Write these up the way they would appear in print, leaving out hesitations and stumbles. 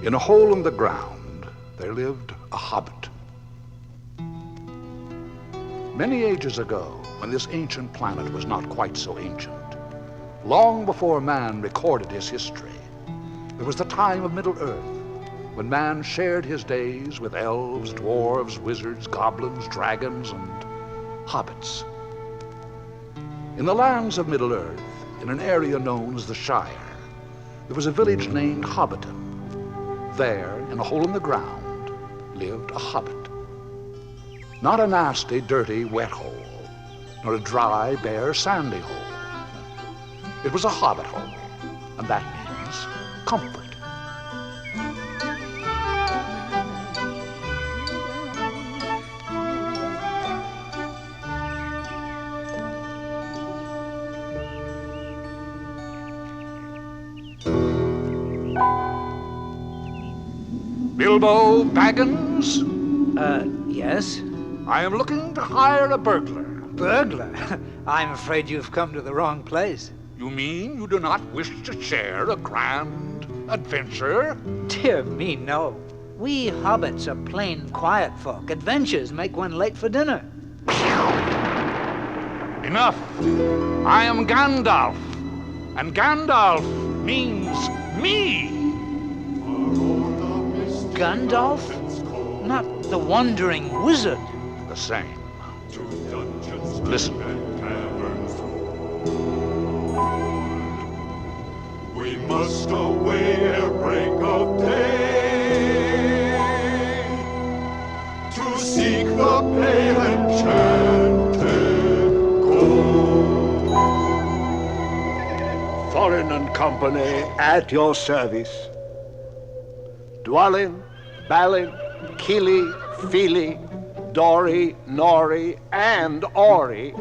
In a hole in the ground, there lived a hobbit. Many ages ago, when this ancient planet was not quite so ancient, long before man recorded his history, there was the time of Middle-earth, when man shared his days with elves, dwarves, wizards, goblins, dragons, and hobbits. In the lands of Middle-earth, in an area known as the Shire, there was a village named Hobbiton. There, in a hole in the ground, lived a hobbit. Not a nasty, dirty, wet hole, nor a dry, bare, sandy hole. It was a hobbit hole, and that means comfort. Bilbo Baggins? Yes? I am looking to hire a burglar. Burglar? I'm afraid you've come to the wrong place. You mean you do not wish to share a grand adventure? Dear me, no. We hobbits are plain, quiet folk. Adventures make one late for dinner. Enough. I am Gandalf, and Gandalf means me. Gandalf? Not the wandering wizard. The same. Listen. We must away ere break of day to seek the pale enchanted gold. Thorin and company at your service. Dwalin, Balin, Kili, Fili, Dori, Nori, and Ori,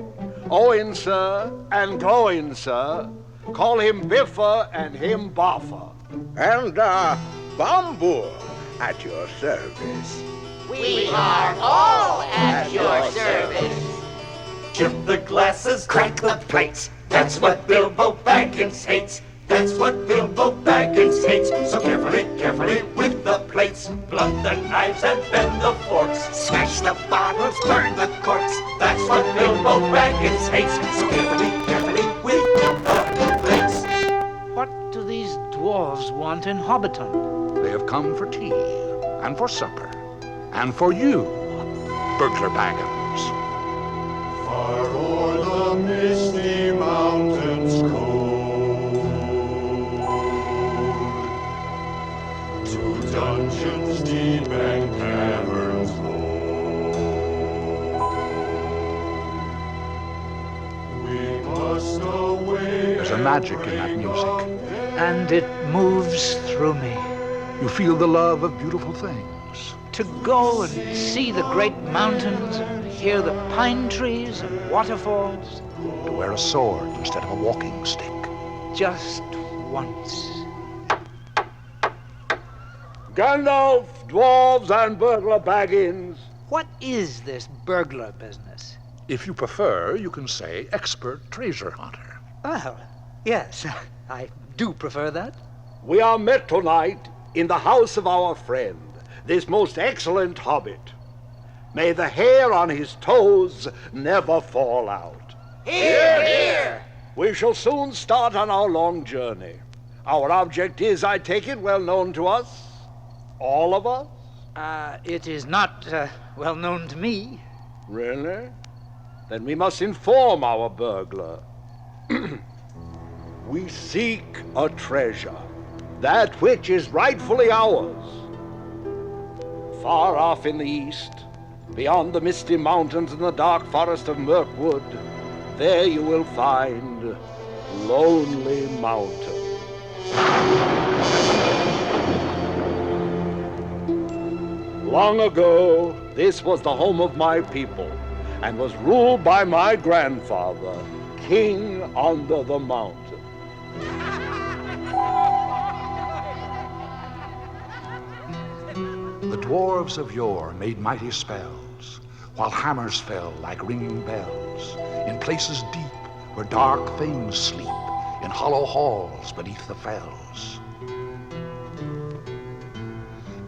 Owen, sir, and Gloin, sir. Call him Biffa and him Boffa. And, Bombur at your service. We are all at your service. Chip the glasses, crack the plates. That's what Bilbo Baggins hates. That's what Bilbo Baggins hates. So carefully, carefully with the plates. Blunt the knives and bend the forks. Smash the bottles, burn the corks. That's what Bilbo Baggins hates. So carefully, carefully with the plates. What do these dwarves want in Hobbiton? They have come for tea, and for supper, and for you, Burglar Baggins. Far o'er the misty mountains cold, to dungeons deep and caverns old, we must away. There's a magic in that music. And it moves through me. You feel the love of beautiful things. To go and see the great mountains and hear the pine trees and waterfalls. To wear a sword instead of a walking stick. Just once. Gandalf, dwarves, and Burglar Baggins. What is this burglar business? If you prefer, you can say expert treasure hunter. Well, yes, I do prefer that. We are met tonight in the house of our friend, this most excellent hobbit. May the hair on his toes never fall out. Hear, hear! We shall soon start on our long journey. Our object is, I take it, well known to us? All of us? It is not well known to me. Really? Then we must inform our burglar. We seek a treasure, that which is rightfully ours. Far off in the east, beyond the misty mountains and the dark forest of Mirkwood, there you will find Lonely Mountain. Long ago, this was the home of my people, and was ruled by my grandfather, King under the Mountain. The dwarves of yore made mighty spells, while hammers fell like ringing bells, in places deep where dark things sleep, in hollow halls beneath the fells.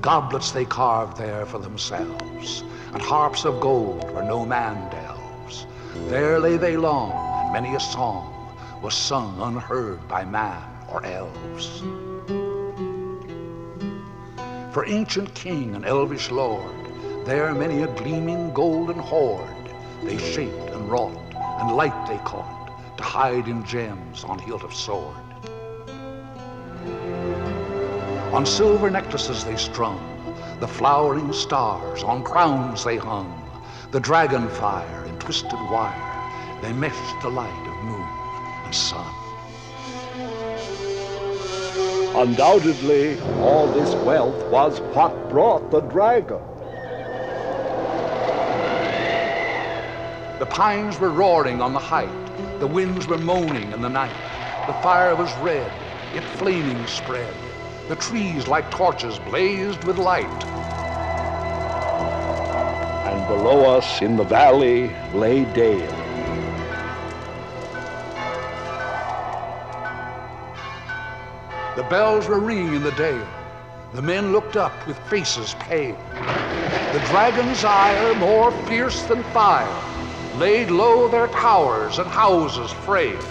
Goblets they carved there for themselves, and harps of gold where no man delves. There lay they long, and many a song was sung unheard by man or elves. For ancient king and elvish lord, there many a gleaming golden hoard they shaped and wrought, and light they caught to hide in gems on hilt of sword. On silver necklaces they strung the flowering stars, on crowns they hung the dragon fire in twisted wire. They meshed the light of moon and sun. Undoubtedly, all this wealth was what brought the dragon. The pines were roaring on the height, the winds were moaning in the night. The fire was red, it flaming spread. The trees like torches blazed with light. And below us in the valley lay Dale. The bells were ringing in the dale. The men looked up with faces pale. The dragon's ire, more fierce than fire, laid low their towers and houses frail.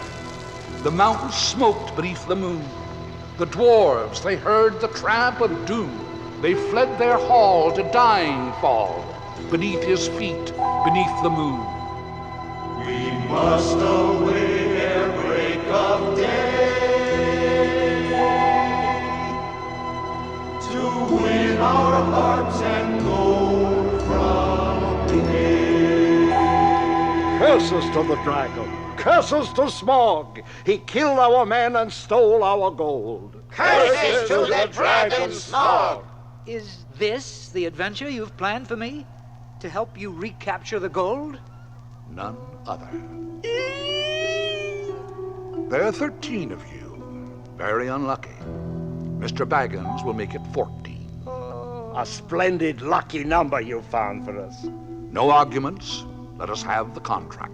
The mountains smoked beneath the moon. The dwarves, they heard the tramp of doom. They fled their hall to dying fall, beneath his feet, beneath the moon. We must away ere break of day to win our hearts and gold from day. Curses to the dragon! Curses to Smog! He killed our men and stole our gold. Curses to the dragon Smog! Is this the adventure you've planned for me? To help you recapture the gold? None other. There are 13 of you. Very unlucky. Mr. Baggins will make it 14. A splendid lucky number you found for us. No arguments. Let us have the contract.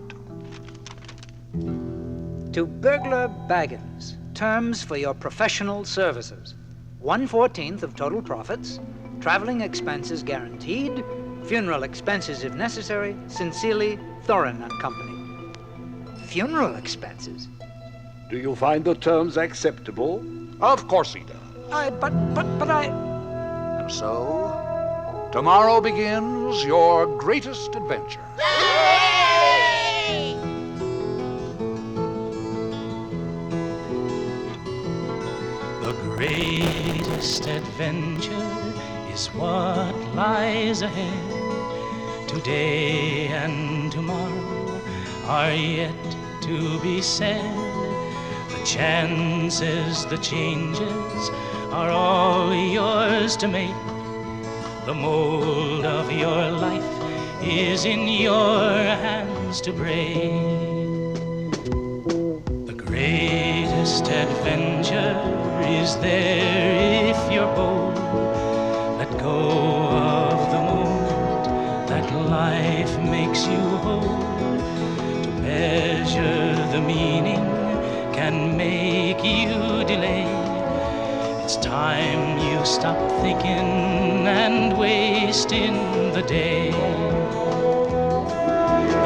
To Burglar Baggins, terms for your professional services. 1/14 of total profits, traveling expenses guaranteed, funeral expenses if necessary. Sincerely, Thorin and Company. Funeral expenses? Do you find the terms acceptable? Of course he does. But I... And so, tomorrow begins your greatest adventure. The greatest adventure is what lies ahead. Today and tomorrow are yet to be said. The chances, the changes are all yours to make. The mold of your life is in your hands to break. The greatest adventure is there if you're bold. Let go of the moment that life makes you hold. To measure the meaning can make you delay. It's time you stop thinking and wasting the day.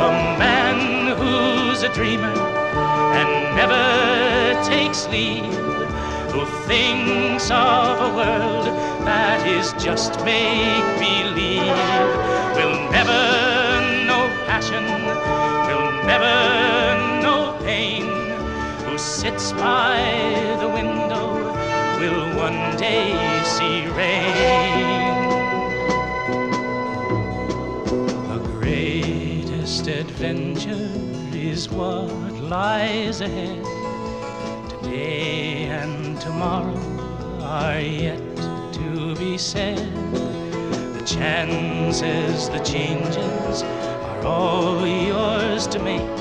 The man who's a dreamer and never takes leave, who thinks of a world that is just make-believe, will never know passion, will never know pain. Who sits by the window will one day see rain. The greatest adventure is what lies ahead. Today and tomorrow are yet to be said. The chances, the changes are all yours to make.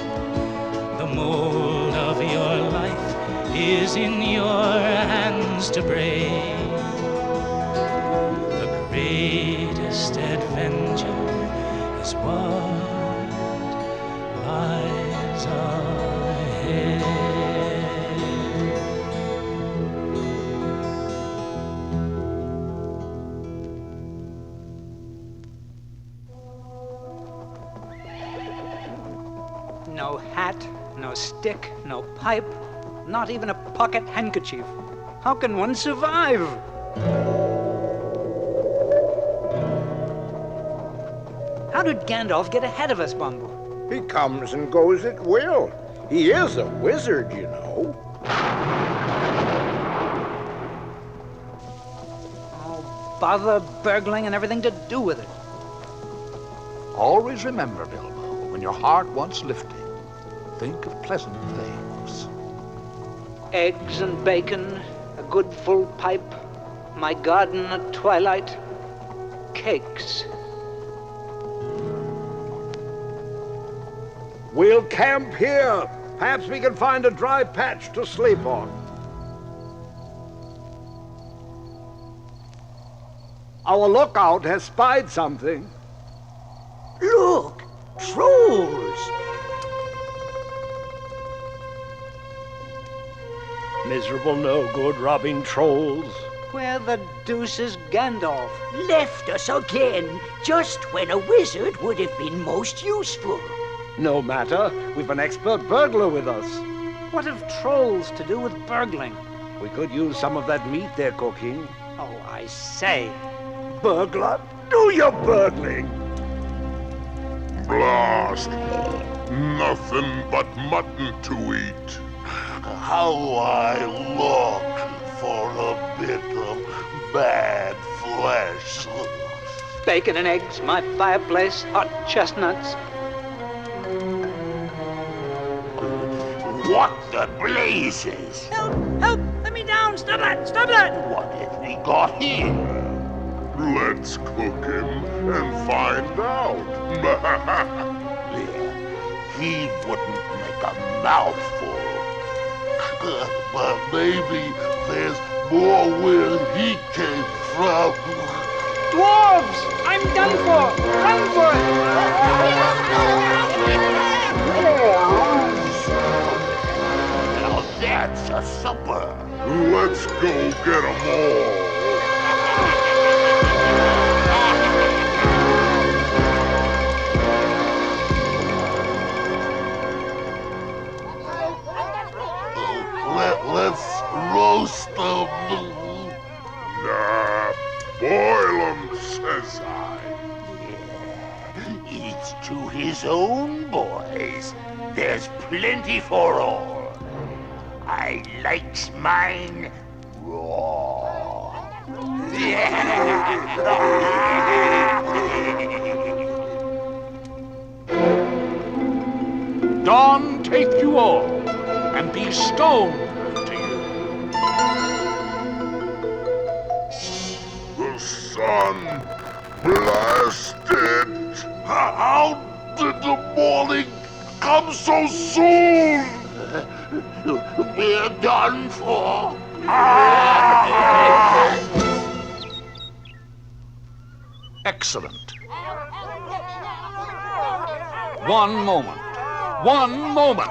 The mold of your life is in your hands to break. The greatest adventure is what lies ahead. No hat, no stick, no pipe, not even a pocket handkerchief. How can one survive? How did Gandalf get ahead of us, Bumble? He comes and goes at will. He is a wizard, you know. Oh, bother burgling and everything to do with it. Always remember, Bilbo, when your heart wants lifting, think of pleasant things. Eggs and bacon, a good full pipe, my garden at twilight, cakes. We'll camp here. Perhaps we can find a dry patch to sleep on. Our lookout has spied something. Look, trolls. Miserable no-good robbing trolls. Where the deuce is Gandalf? Left us again, just when a wizard would have been most useful. No matter, we've an expert burglar with us. What have trolls to do with burgling? We could use some of that meat they're cooking. Oh, I say. Burglar, do your burgling! Blast! Nothing but mutton to eat. How I long for a bit of bad flesh. Bacon and eggs, my fireplace, hot chestnuts. What the blazes? Help! Help! Let me down! Stop that! Stop that! What have we got here? Let's cook him and find out. He wouldn't make a mouthful. But maybe there's more where he came from. Dwarves! I'm done for! Run for Now that's a supper. Let's go get 'em all. Let's roast them. Nah, boil them, says I. Each to his own, boys. There's plenty for all. I likes mine raw. Dawn take you all, and be stoned to you. The sun blasted. How did the morning come so soon? We're done for. Excellent. One moment. One moment.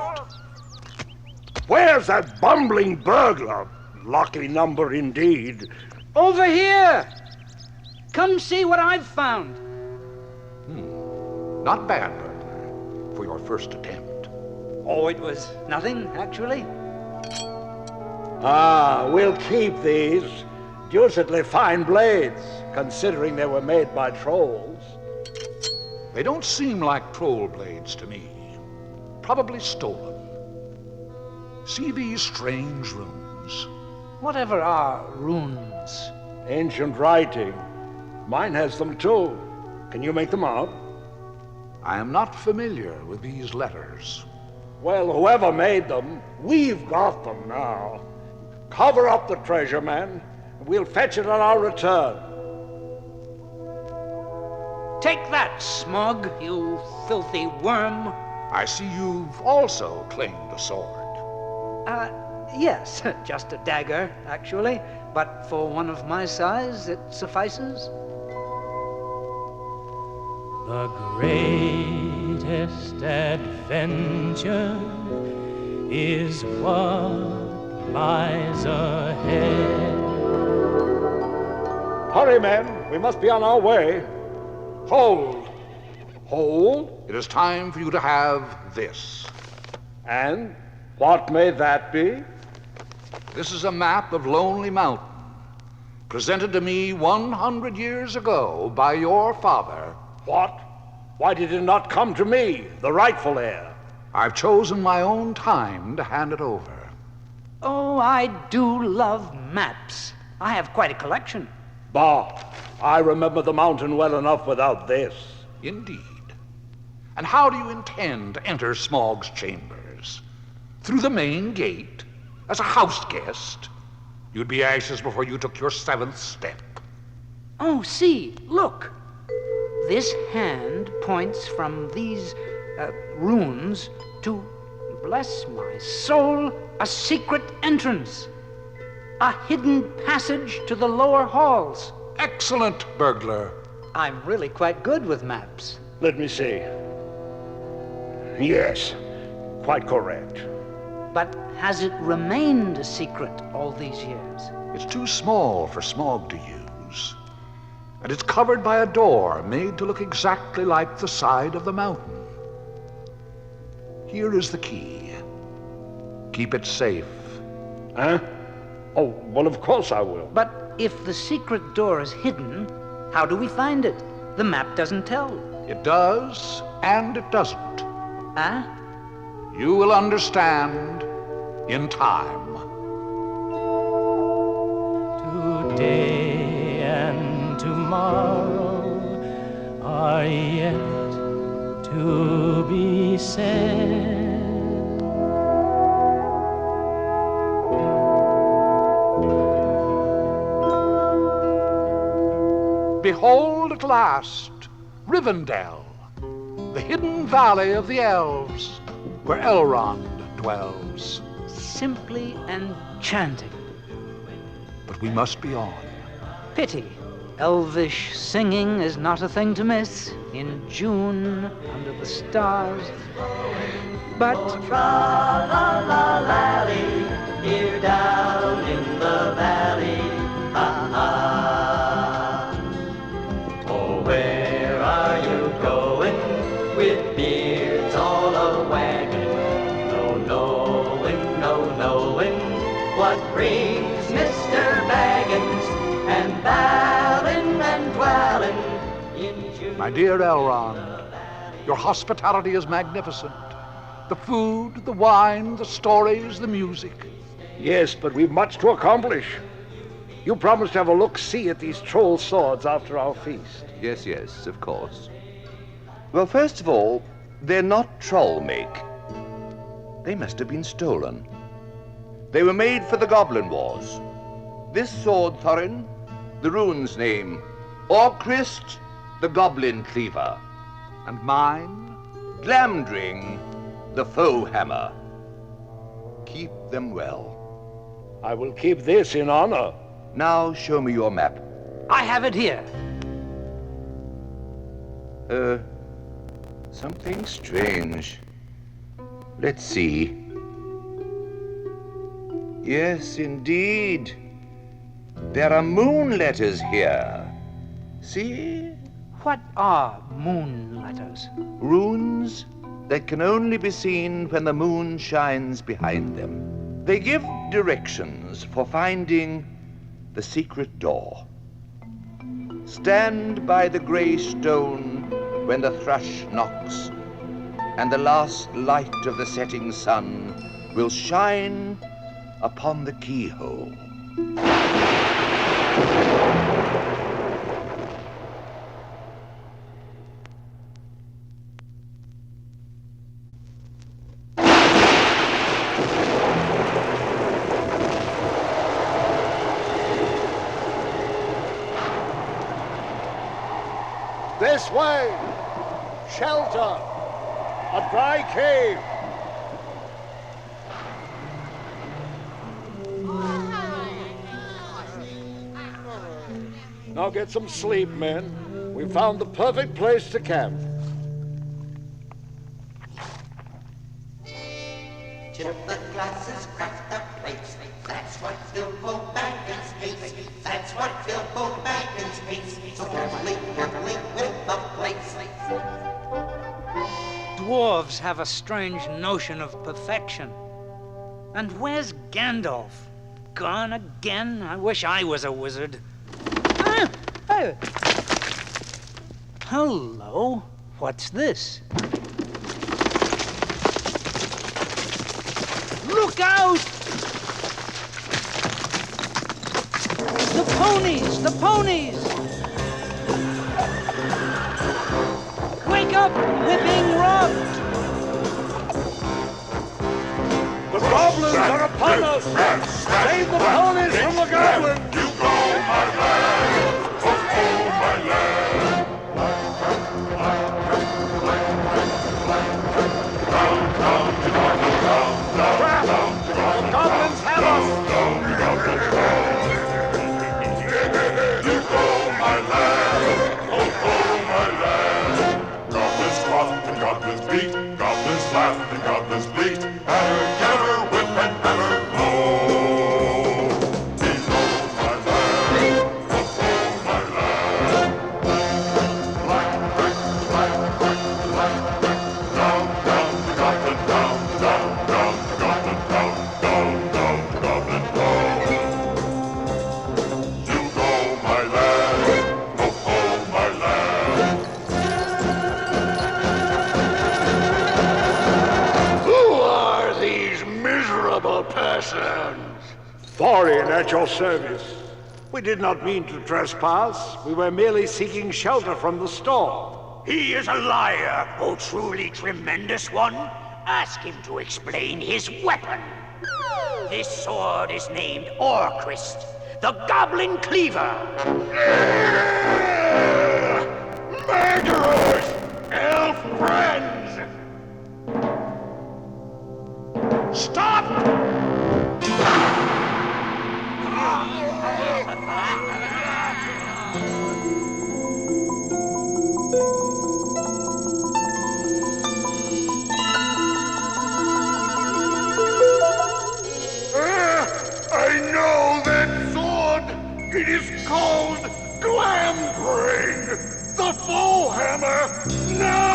Where's that bumbling burglar? Lucky number indeed. Over here! Come see what I've found. Not bad, burglar, for your first attempt. Oh, it was nothing, actually. Ah, we'll keep these. Deucedly fine blades, considering they were made by trolls. They don't seem like troll blades to me. Probably stolen. See these strange runes? Whatever are runes? Ancient writing. Mine has them too. Can you make them out? I am not familiar with these letters. Well, whoever made them, we've got them now. Cover up the treasure, man. We'll fetch it on our return. Take that, Smug, you filthy worm. I see you've also claimed a sword. Yes, just a dagger, actually. But for one of my size, it suffices. The greatest adventure is what lies ahead. Hurry, men. We must be on our way. Hold. Hold. It is time for you to have this. And what may that be? This is a map of Lonely Mountain, presented to me 100 years ago by your father. What? Why did it not come to me, the rightful heir? I've chosen my own time to hand it over. Oh, I do love maps. I have quite a collection. Bah, I remember the mountain well enough without this. Indeed. And how do you intend to enter Smaug's chambers? Through the main gate? As a house guest? You'd be ashes before you took your 7th step. Oh, see, look. This hand points from these runes to, bless my soul, a secret entrance. A hidden passage to the lower halls. Excellent, burglar. I'm really quite good with maps. Let me see. Yes, quite correct. But has it remained a secret all these years? It's too small for Smaug to use. And it's covered by a door made to look exactly like the side of the mountain. Here is the key. Keep it safe. Huh? Oh, well, of course I will. But if the secret door is hidden, how do we find it? The map doesn't tell. It does, and it doesn't. Huh? You will understand in time. Today and tomorrow are yet to be said. Behold at last Rivendell, the hidden valley of the elves, where Elrond dwells. Simply enchanting. But we must be on. Pity. Elvish singing is not a thing to miss in June under the stars. But Tra-la-la-lally, here down in the valley, ha-ha. Oh, where are you going with beards all a-wagging? No knowing, no knowing what brings Mr. Baggins and Balin and Dwellin in June. My dear Elrond, your hospitality is magnificent. The food, the wine, the stories, the music. Yes, but we've much to accomplish. You promised to have a look-see at these troll swords after our feast. Yes, yes, of course. Well, first of all, they're not troll-make. They must have been stolen. They were made for the Goblin Wars. This sword, Thorin, the rune's name, Orcrist, the Goblin Cleaver. And mine? Glamdring, the Foe Hammer. Keep them well. I will keep this in honor. Now show me your map. I have it here. Something strange. Let's see. Yes, indeed. There are moon letters here. See? What are moon letters? Runes that can only be seen when the moon shines behind them. They give directions for finding the secret door. Stand by the gray stone when the thrush knocks, and the last light of the setting sun will shine upon the keyhole. This way! Shelter! A dry cave! Now get some sleep, men. We found the perfect place to camp. Tip the glasses, crack the plates. That's what Bilbo Baggins hates. That's what Bilbo Baggins hates. So carefully, carefully with the plates. dwarves have a strange notion of perfection. And where's Gandalf? Gone again? I wish I was a wizard. Ah! Oh. Hello? What's this? Look out! The ponies! The ponies! Wake up! We're being robbed! The goblins are upon us! Save the ponies from the goblins! You go, my lad! Oh, my lad! The goblins have us! You go, my lad! Oh, my lad! Goblins squat and goblins beat, goblins laugh and goblins bleat. Hammer, hammer, whip and hammer, blow! Below, my lad! Oh, my lad! Black, black, black, black, black, black. Down, down, the goblin, down, down, down, the goblin, down, down, down, the goblin, down. You go, my lad! Oh, my lad! Who are these miserable persons? Thorian at your service. We did not mean to trespass. We were merely seeking shelter from the storm. He is a liar, O truly tremendous one. Ask him to explain his weapon. This sword is named Orcrist, the Goblin Cleaver. Murderers! Elf friends! Stop! I know that sword! It is called Glambrain! The Foe Hammer! Now!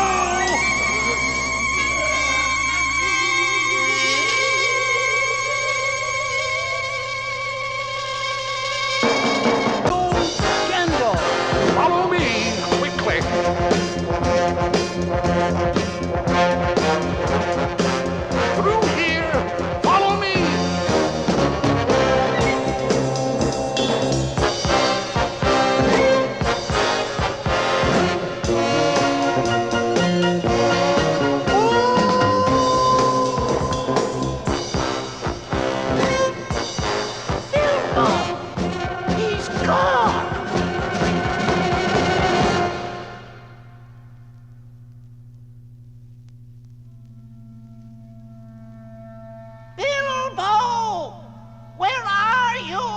Gandalf! Follow me quickly. Through here. Follow me. He's gone. Bilbo! Where are you?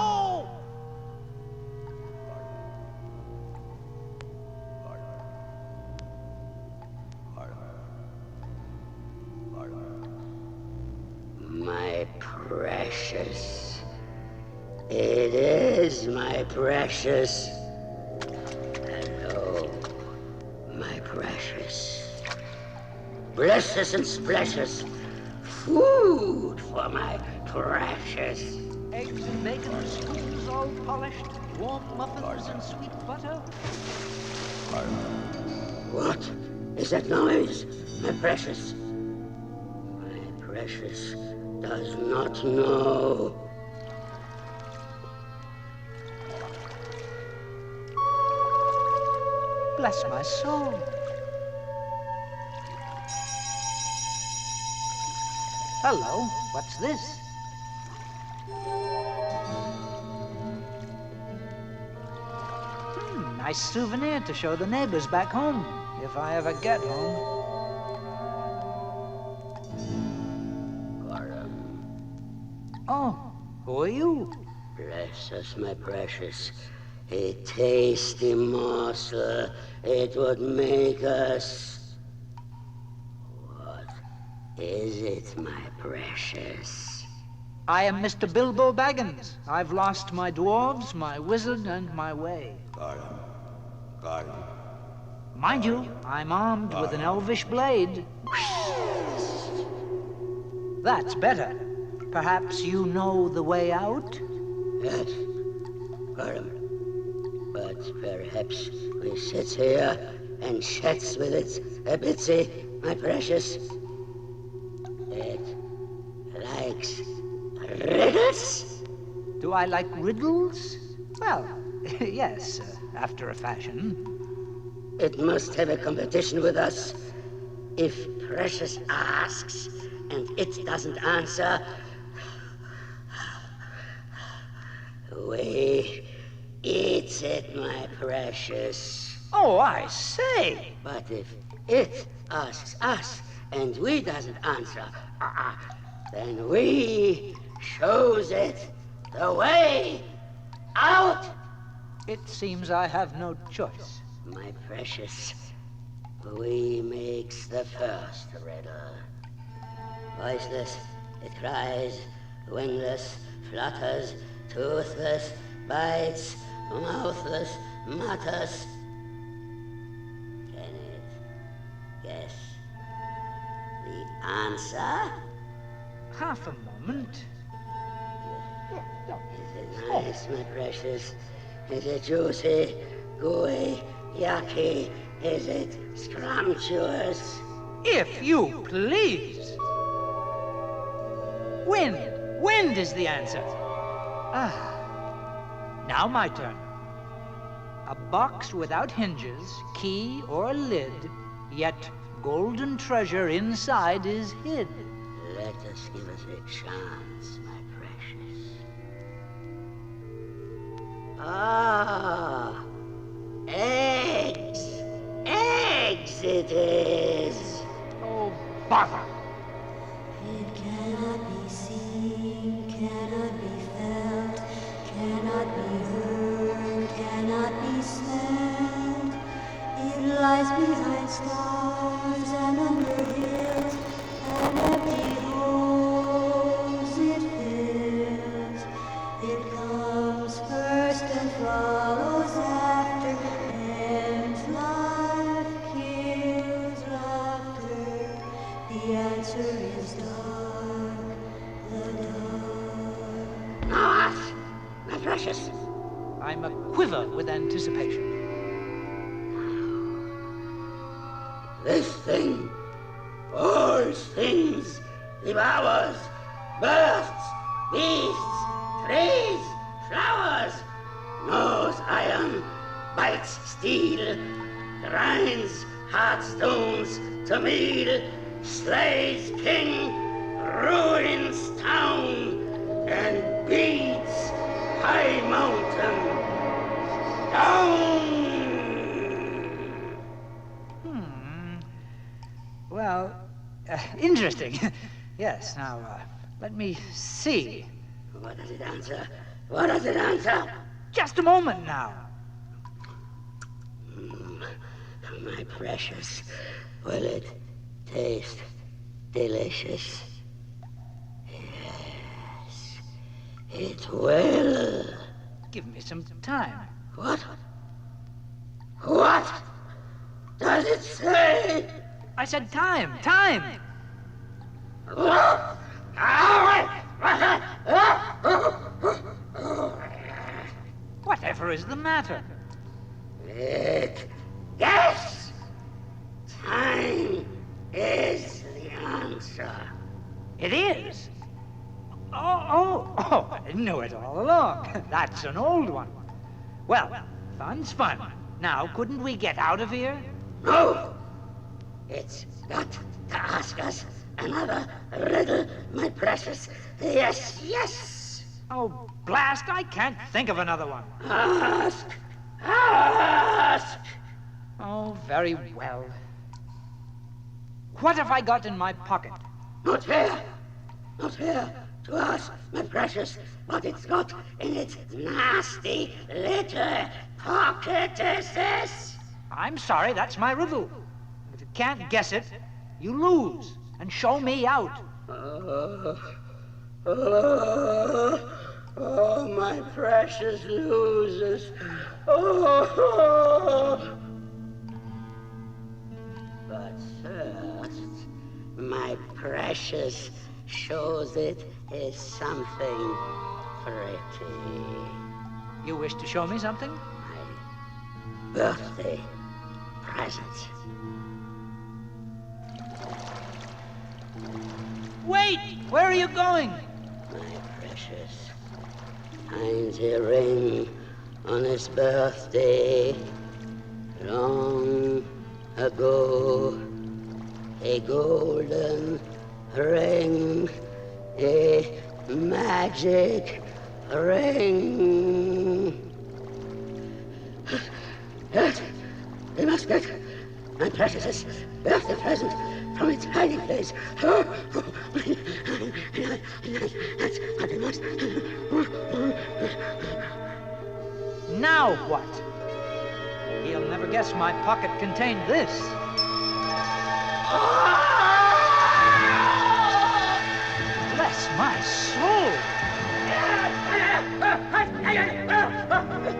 My precious. It is my precious. Hello, my precious. Blessus and splashes. Food for my precious. Eggs and bacon, spoons all polished, warm muffins and sweet butter. What is that noise, my precious? My precious does not know. Bless my soul. Hello, what's this? Nice souvenir to show the neighbors back home, if I ever get home. Oh, who are you? Bless us, my precious. A tasty morsel, it would make us. What is it, my precious? I am Mr. Bilbo Baggins. I've lost my dwarves, my wizard, and my way. Mind you, I'm armed with an elvish blade. That's better. Perhaps you know the way out? Yes, Gorham. But perhaps we sits here and chats with it a bitsy, my precious. It likes riddles? Do I like riddles? Well, yes, after a fashion. It must have a competition with us. If Precious asks and it doesn't answer, we eat it, my precious. Oh, I say! But if it asks us and we doesn't answer, then we shows it the way out. It seems I have no choice. My precious, we makes the first riddle. Voiceless, it cries, wingless, flutters, toothless, bites, mouthless, mutters. Can it guess the answer? Half a moment. Is it nice, my precious? Is it juicy, gooey, yucky? Is it scrumptious? If you please. Wind. Wind is the answer. Now my turn. A box without hinges, key or lid, yet golden treasure inside is hid. Let us give us a chance, my precious. Ah, eggs. Eggs it is. Oh, bother. It cannot be seen, cannot be felt, cannot be heard, cannot be smelled. It lies behind stars and under hills, and empty holes it fills. It comes first and follows after, and life kills laughter. The answer is dark, the dark. Now ask, my precious. I'm a quiver with anticipation. This thing, all things, devours, births, beasts, trees, flowers, knows iron, bites steel, grinds hard stones to meal, slays king, ruins town, and beats high mountain down. Well, interesting. Yes, now, let me see. What does it answer? What does it answer? Just a moment now. My precious, will it taste delicious? Yes, it will. Give me some time. What? What does it say? I said time, time! Whatever is the matter? Yes! Time is the answer. It is? Oh, I knew it all along. That's an old one. Well, fun's fun. Now, couldn't we get out of here? No! It's got to ask us another riddle, my precious. Yes, yes! Oh, blast, I can't think of another one. Ask! Ask! Oh, very well. What have I got in my pocket? Not here! Not here to ask, my precious, but it's got in its nasty little pocket is this. I'm sorry, that's my riddle. If you can't guess it, you lose, and show me out. Oh, my precious losers. Oh. But first, my precious shows it is something pretty. You wish to show me something? My birthday present. Wait! Where are you going? My precious finds a ring on his birthday long ago. A golden ring, a magic ring. Yes, they must get my precious birthday present from its hiding place. That's what they must. Now what? He'll never guess my pocket contained this. Bless my soul!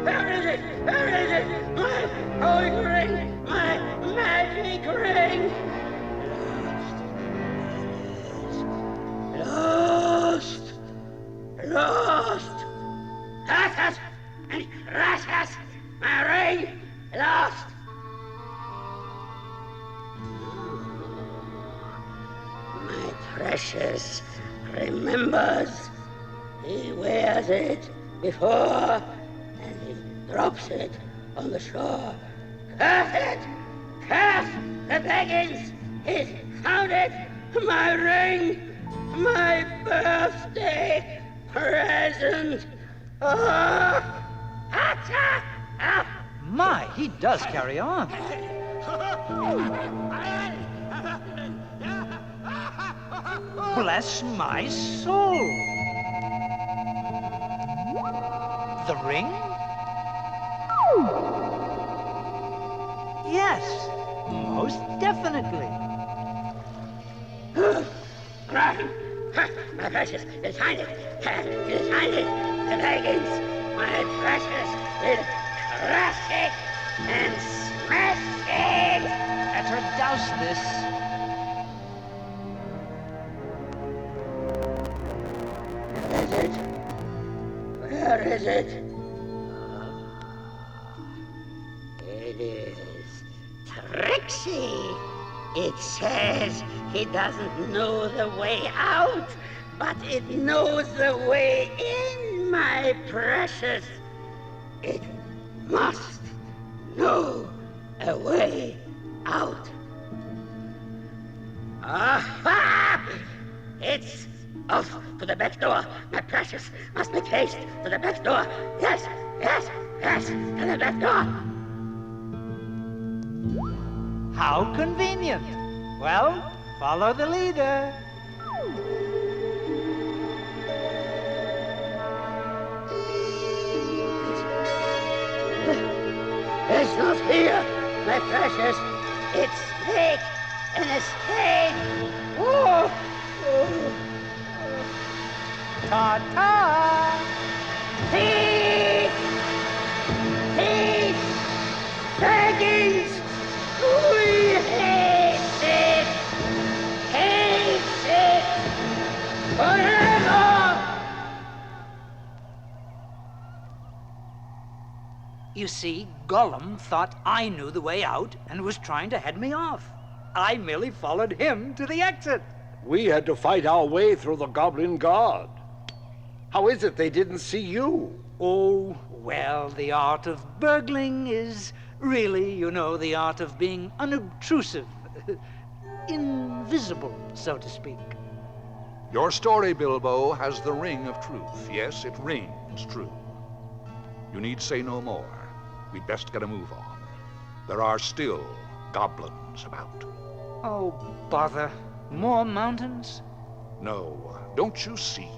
Where is it? Where is it? My holy ring! My magic ring! Lost! Lost! Rascals! Rascals! My ring! Lost! My precious remembers. He wears it before, and he drops it on the shore. Curse it! Curse the Baggins! He's found it! My ring! My birthday present! Oh! Acha! Ah! My, he does carry on. Bless my soul! The ring? Yes, most definitely. My precious, you'll find it. You'll find it. The Baggins, my precious, will crush it and smash it. Better douse this. Where is it? It is Trixie. It says he doesn't know the way out, but it knows the way in, my precious. It must know a way out. Aha! It's off to the back door. My precious must make haste to the back door. Yes, yes, yes, to the back door. How convenient. Well, follow the leader. It's not here, my precious. It's snake, an escape. Oh, oh. Ta-ta! Thief! Thief! Baggins! We hate it! Hate it! Forever! You see, Gollum thought I knew the way out and was trying to head me off. I merely followed him to the exit. We had to fight our way through the Goblin Guard. How is it they didn't see you? Oh, well, the art of burgling is really, you know, the art of being unobtrusive, invisible, so to speak. Your story, Bilbo, has the ring of truth. Yes, it rings true. You need say no more. We'd best get a move on. There are still goblins about. Oh, bother. More mountains? No, don't you see?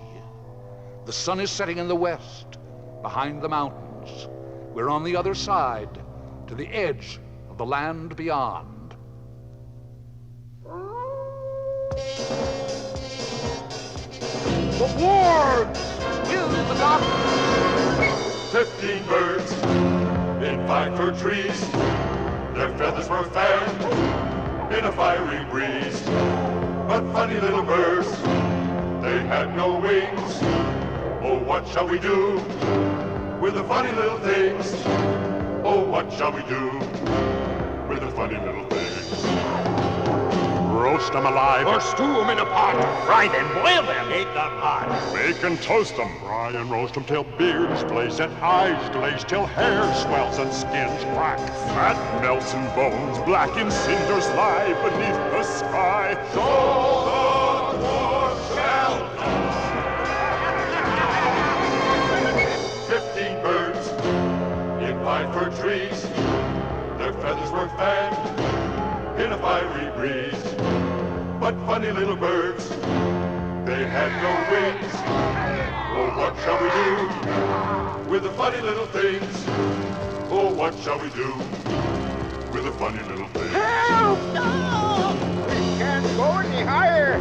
The sun is setting in the west, behind the mountains. We're on the other side, to the edge of the land beyond. The wards! Will the goblins! 15 birds in 5 fir trees. Their feathers were fanned in a fiery breeze. But funny little birds, they had no wings. Oh, what shall we do with the funny little things? Oh, what shall we do with the funny little things? Roast them alive or stew them in a pot. Fry them, boil them, eat them hot. Bake and toast them, fry and roast them till beards blaze and eyes glaze, till hair swells and skins crack. Fat melts and bones black in cinders lie beneath the sky. So the war shall come. 15 birds in pine fir trees, their feathers were fanned in a fiery breeze. But funny little birds, they had no wings. Oh, what shall we do with the funny little things? Oh, what shall we do with the funny little things? Help! No! We can't go any higher.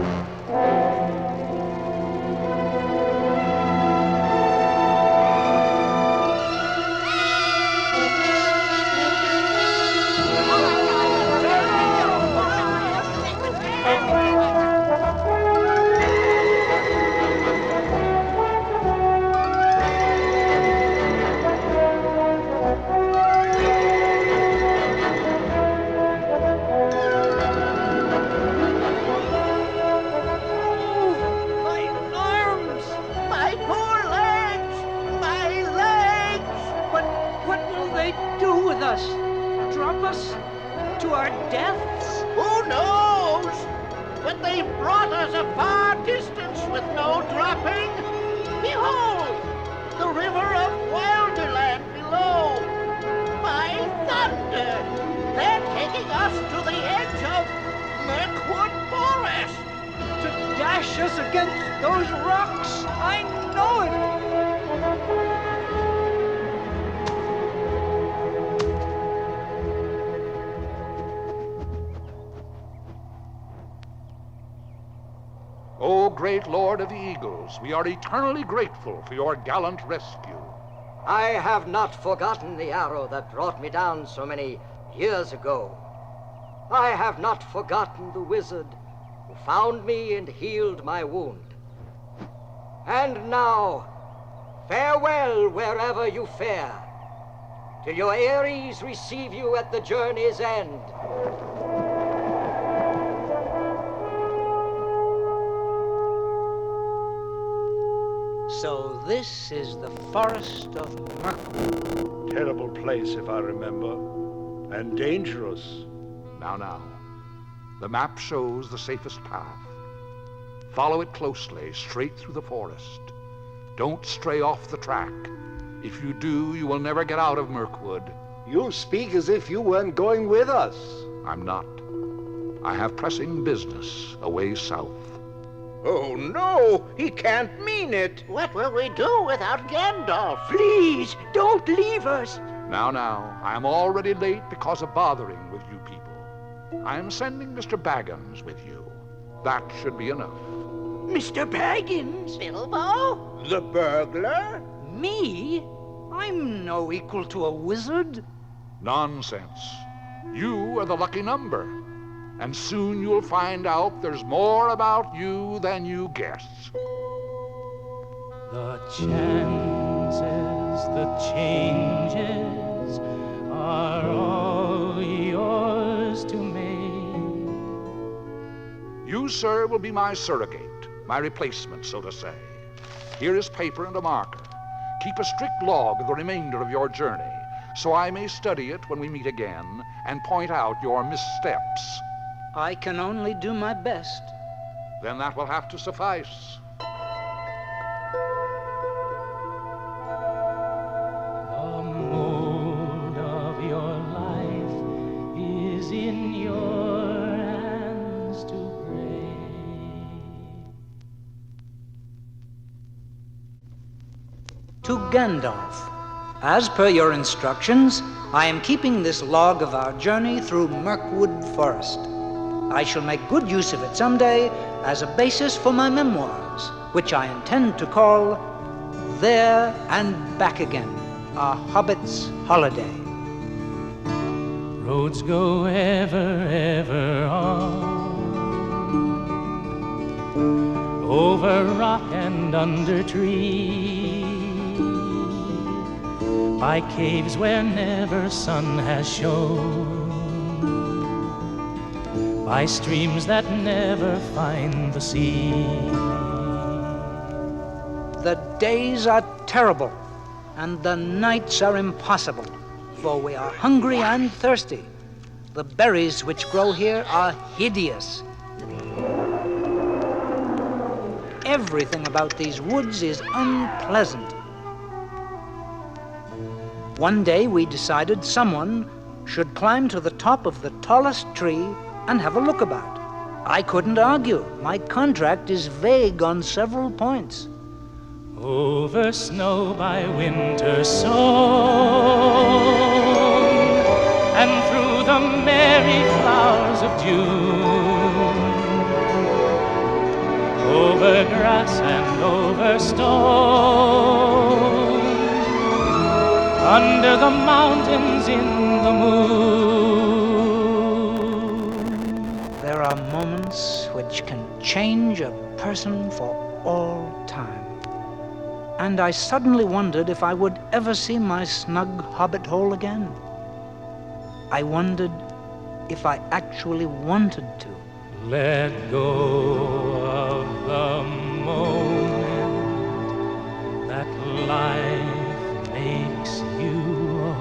Drop us to our deaths? Who knows? But they've brought us a far distance with no dropping. Behold, the river of Wilderland below. My thunder! They're taking us to the edge of Mirkwood Forest. To dash us against those rocks. I know it. O great Lord of the Eagles, we are eternally grateful for your gallant rescue. I have not forgotten the arrow that brought me down so many years ago. I have not forgotten the wizard who found me and healed my wound. And now, farewell wherever you fare, till your Ares receive you at the journey's end. So this is the forest of Mirkwood. Terrible place, if I remember, and dangerous. Now. The map shows the safest path. Follow it closely, straight through the forest. Don't stray off the track. If you do, you will never get out of Mirkwood. You speak as if you weren't going with us. I'm not. I have pressing business away south. Oh, no! He can't mean it! What will we do without Gandalf? Please, don't leave us! Now, I am already late because of bothering with you people. I am sending Mr. Baggins with you. That should be enough. Mr. Baggins? Bilbo? The burglar? Me? I'm no equal to a wizard. Nonsense. You are the lucky number. And soon you'll find out there's more about you than you guess. The chances, the changes are all yours to make. You, sir, will be my surrogate, my replacement, so to say. Here is paper and a marker. Keep a strict log of the remainder of your journey, so I may study it when we meet again and point out your missteps. I can only do my best. Then that will have to suffice. The mold of your life is in your hands to break. To Gandalf. As per your instructions, I am keeping this log of our journey through Mirkwood Forest. I shall make good use of it someday as a basis for my memoirs, which I intend to call There and Back Again, A Hobbit's Holiday. Roads go ever on, over over rock and under tree, by caves where never sun has shone, by streams that never find the sea. The days are terrible, and the nights are impossible, for we are hungry and thirsty. The berries which grow here are hideous. Everything about these woods is unpleasant. One day we decided someone should climb to the top of the tallest tree and have a look about. I couldn't argue. My contract is vague on several points. Over snow by winter sown, and through the merry flowers of June, over grass and over stone, under the mountains in the moon. There are moments which can change a person for all time. And I suddenly wondered if I would ever see my snug hobbit hole again. I wondered if I actually wanted to. Let go of the moment that life makes you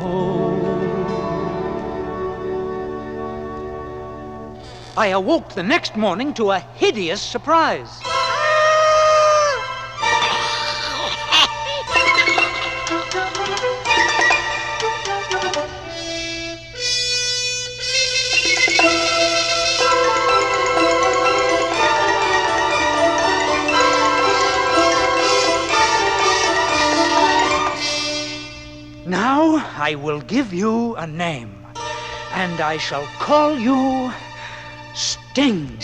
whole. I awoke the next morning to a hideous surprise. Now I will give you a name, and I shall call you Sting.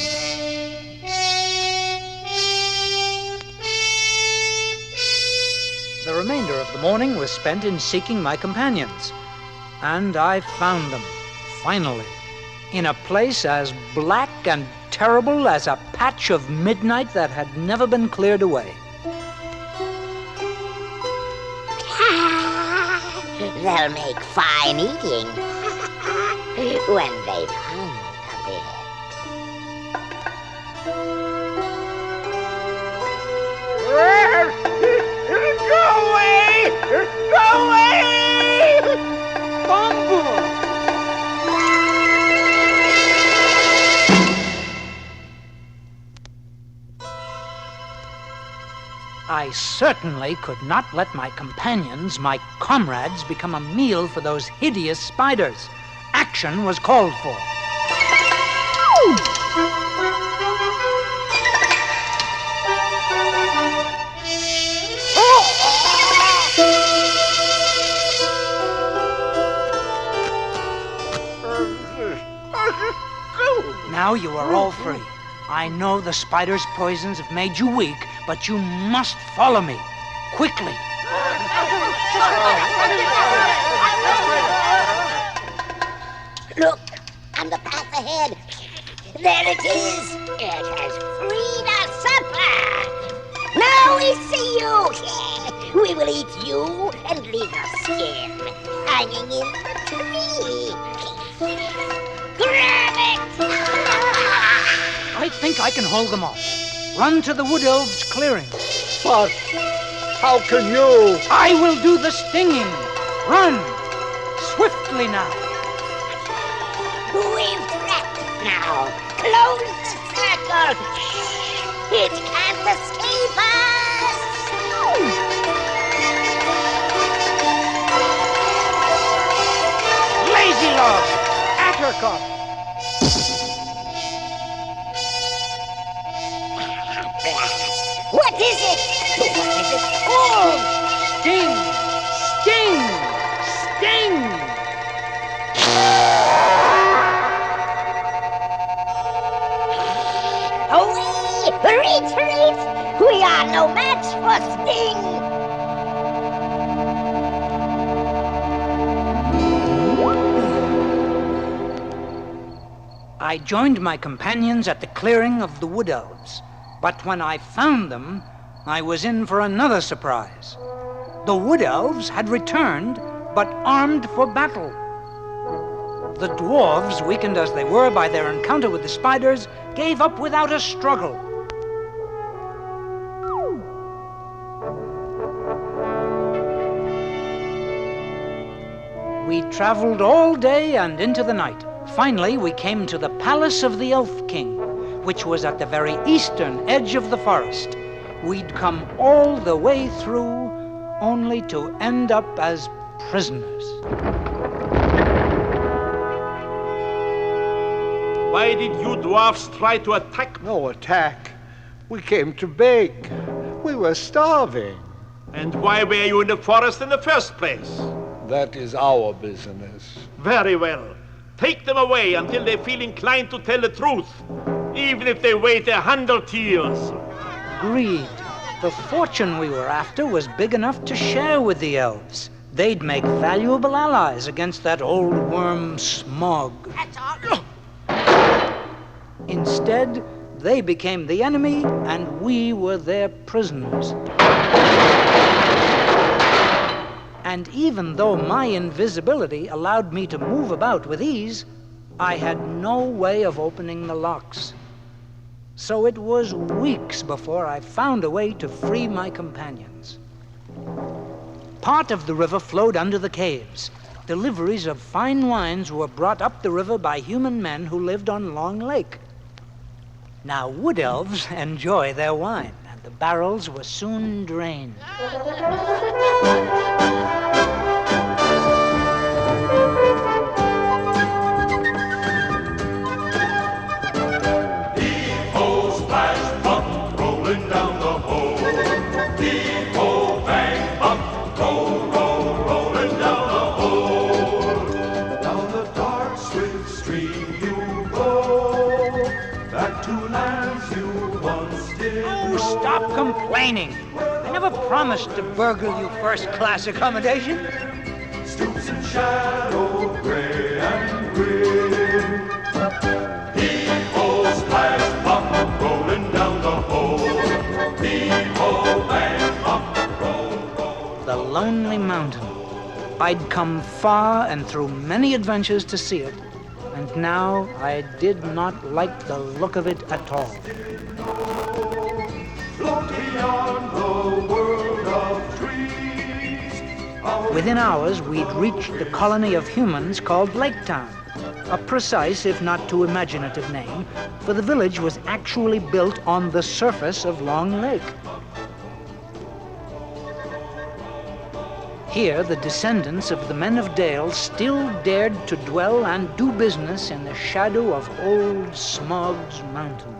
The remainder of the morning was spent in seeking my companions, and I found them, finally, in a place as black and terrible as a patch of midnight that had never been cleared away. They'll make fine eating when they've hung a bit. Go away! Go away! Bumble! I certainly could not let my companions, my comrades, become a meal for those hideous spiders. Action was called for. Now you are all free. I know the spider's poisons have made you weak, but you must follow me, quickly. Look, on the path ahead. There it is. It has freed our supper. Now we see you. We will eat you and leave our skin hanging in the tree. Grab it! I think I can hold them off. Run to the wood elves' clearing. But how can you? I will do the stinging. Run! Swiftly now. We've trapped it now. Close the circle. It can't escape us. Lazy log! Attercock! What is it? What is it for? Sting! Sting! Sting! Away! Retreat! We are no match for Sting! I joined my companions at the clearing of the wood elves. But when I found them, I was in for another surprise. The wood elves had returned, but armed for battle. The dwarves, weakened as they were by their encounter with the spiders, gave up without a struggle. We traveled all day and into the night. Finally, we came to the palace of the Elf King, which was at the very eastern edge of the forest. We'd come all the way through, only to end up as prisoners. Why did you dwarfs try to attack? No attack. We came to beg. We were starving. And why were you in the forest in the first place? That is our business. Very well. Take them away until they feel inclined to tell the truth, even if they wait 100 years. Greed. The fortune we were after was big enough to share with the elves. They'd make valuable allies against that old worm Smog. Instead, they became the enemy, and we were their prisoners. And even though my invisibility allowed me to move about with ease, I had no way of opening the locks. So it was weeks before I found a way to free my companions. Part of the river flowed under the caves. Deliveries of fine wines were brought up the river by human men who lived on Long Lake. Now, wood elves enjoy their wine, and the barrels were soon drained. Heave-ho, splash, bump, rolling down the hole. Heave-ho, bang, bump, roll, roll, rolling down the hole. Down the dark, swift stream you go, back to lands you once did know. Oh, stop complaining. I never promised to burgle you first-class accommodation. Stoops and shadow, gray and grim. Heave-ho, splash, bump, rolling down the hole. Heave-ho, bang, bump, roll, roll. The Lonely Mountain. I'd come far and through many adventures to see it, and now I did not like the look of it at all. Float beyond the world of trees. Within hours, we'd reached the colony of humans called Laketown, a precise, if not too imaginative name, for the village was actually built on the surface of Long Lake. Here, the descendants of the men of Dale still dared to dwell and do business in the shadow of old Smog's mountain.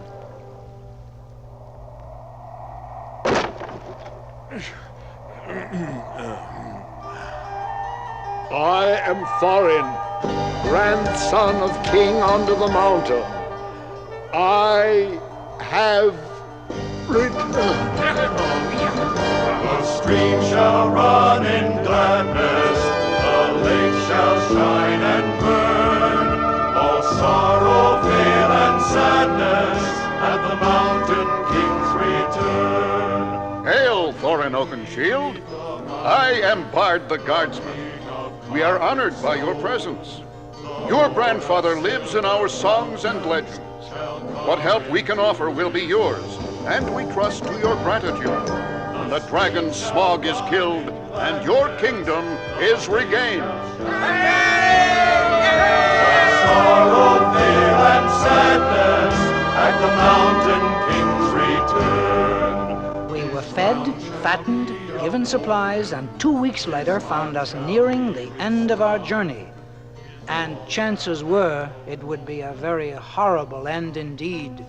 I am Thorin, grandson of King Under the Mountain. I have returned. The stream shall run in gladness, the lake shall shine and burn. All sorrow, fear, and sadness at the mountain king's return. Hail, Thorin Oakenshield. I am Bard the Guardsman. We are honored by your presence. Your grandfather lives in our songs and legends. What help we can offer will be yours, and we trust to your gratitude. The dragon Smog is killed, and your kingdom is regained. Sorrow, fear, and sadness at the mountain king's return. We were fed, fattened, given supplies, and 2 weeks later found us nearing the end of our journey. And chances were it would be a very horrible end indeed.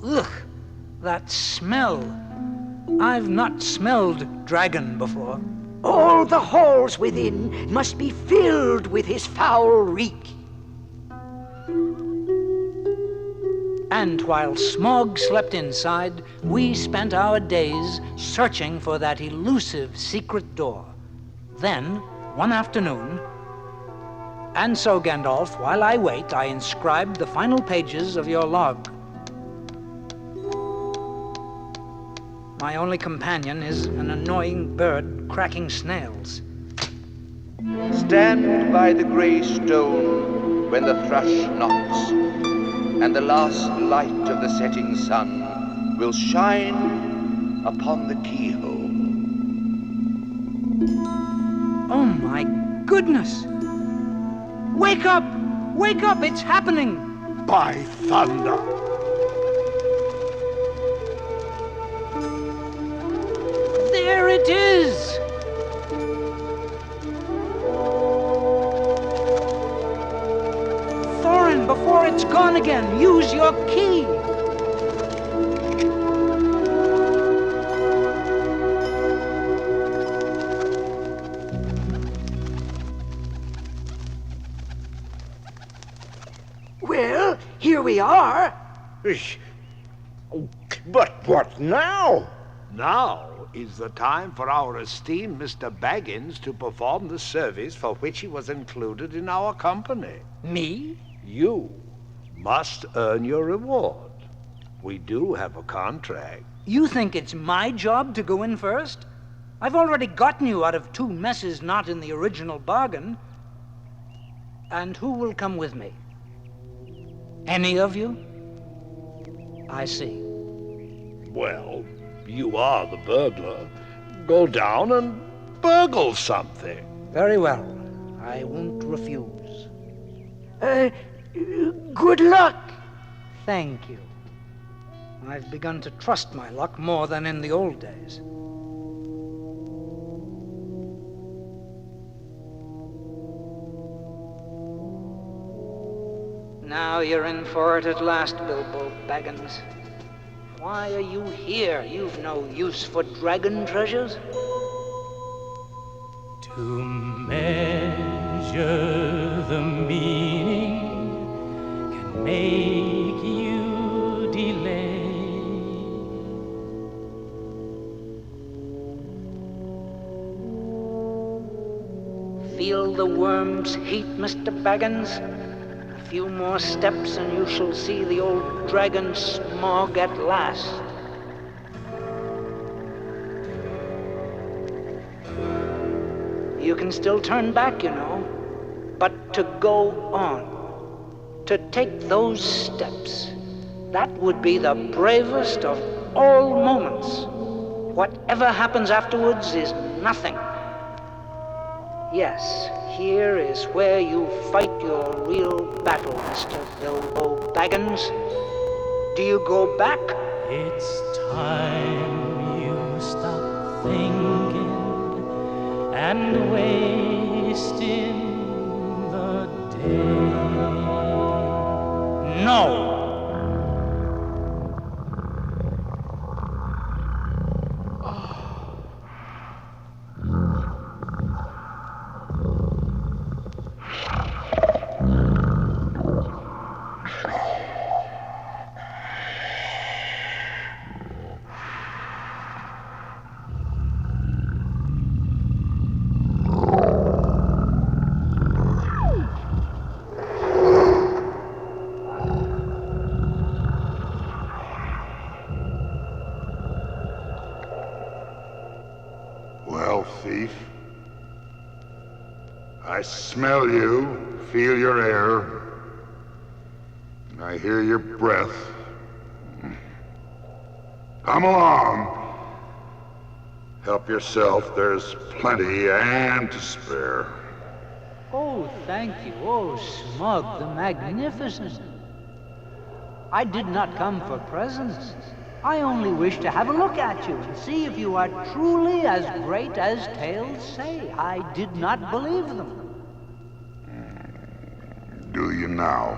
Ugh, that smell. I've not smelled dragon before. All the halls within must be filled with his foul reek. And while Smog slept inside, we spent our days searching for that elusive secret door. Then, one afternoon, And so, Gandalf, while I wait, I inscribed the final pages of your log. My only companion is an annoying bird cracking snails. Stand by the grey stone when the thrush knocks, and the last light of the setting sun will shine upon the keyhole. Oh my goodness! Wake up! Wake up! It's happening! By thunder! There it is! Thorin, before it's gone again, use your key! Well, here we are. But what now? Now is the time for our esteemed Mr. Baggins to perform the service for which he was included in our company. Me? You must earn your reward. We do have a contract. You think it's my job to go in first? I've already gotten you out of 2 messes not in the original bargain. And who will come with me? Any of you? I see. Well, you are the burglar. Go down and burgle something. Very well. I won't refuse. Good luck. Thank you. I've begun to trust my luck more than in the old days. Now you're in for it at last, Bilbo Baggins. Why are you here? You've no use for dragon treasures. To measure the meaning can make you delay. Feel the worm's heat, Mr. Baggins? A few more steps and you shall see the old dragon Smog at last. You can still turn back, you know, but to go on, to take those steps, that would be the bravest of all moments. Whatever happens afterwards is nothing. Yes, here is where you fight your real battle, Mr. Bilbo Baggins. Do you go back? It's time you stop thinking and wasting the day. No! Thief. I smell you, feel your air, and I hear your breath. Come along. Help yourself, there's plenty and to spare. Oh, thank you. Oh, Smug the Magnificent. I did not come for presents. I only wish to have a look at you and see if you are truly as great as tales say. I did not believe them. Do you now?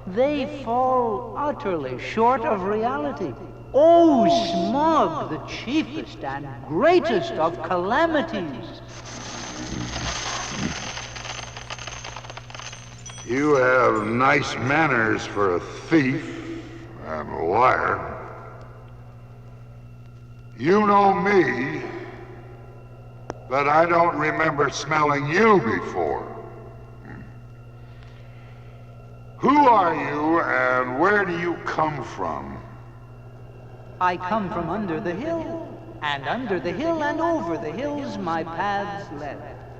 They fall utterly short of reality. Oh, Smug, the chiefest and greatest of calamities. You have nice manners for a thief and a liar. You know me, but I don't remember smelling you before. Who are you and where do you come from? I come from under the hill, and under the hill and over the hills my paths led,